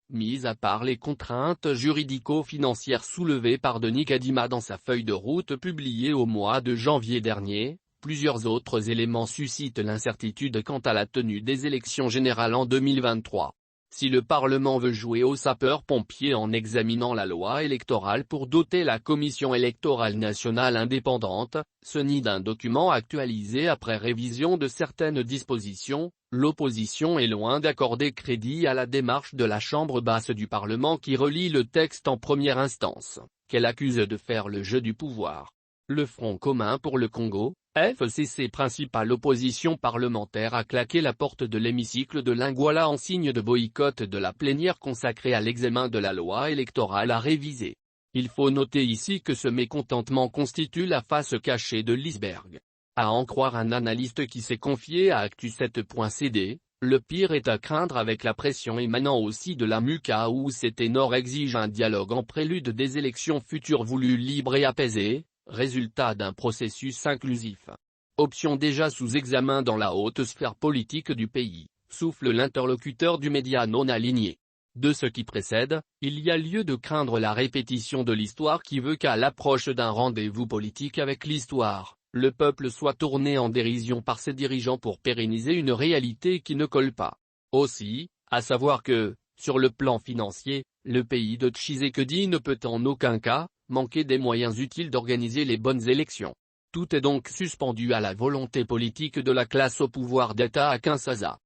Mis à part les contraintes juridico-financières soulevées par Denis Kadima dans sa feuille de route publiée au mois de janvier dernier, plusieurs autres éléments suscitent l'incertitude quant à la tenue des élections générales en 2023. Si le Parlement veut jouer aux sapeurs-pompiers en examinant la loi électorale pour doter la Commission électorale nationale indépendante, ce ni d'un document actualisé après révision de certaines dispositions, l'opposition est loin d'accorder crédit à la démarche de la Chambre basse du Parlement qui relie le texte en première instance, qu'elle accuse de faire le jeu du pouvoir. Le Front commun pour le Congo, FCC, principale opposition parlementaire, a claqué la porte de l'hémicycle de Linguala en signe de boycott de la plénière consacrée à l'examen de la loi électorale à réviser. Il faut noter ici que ce mécontentement constitue la face cachée de l'iceberg. À en croire un analyste qui s'est confié à Actu7.cd, le pire est à craindre avec la pression émanant aussi de la MUCA où ces ténors exigent un dialogue en prélude des élections futures voulues libres et apaisées, résultat d'un processus inclusif. Option déjà sous examen dans la haute sphère politique du pays, souffle l'interlocuteur du média non aligné. De ce qui précède, il y a lieu de craindre la répétition de l'histoire qui veut qu'à l'approche d'un rendez-vous politique avec l'histoire, le peuple soit tourné en dérision par ses dirigeants pour pérenniser une réalité qui ne colle pas. Aussi, à savoir que, sur le plan financier, le pays de Tshisekedi ne peut en aucun cas manquer des moyens utiles d'organiser les bonnes élections. Tout est donc suspendu à la volonté politique de la classe au pouvoir d'État à Kinshasa.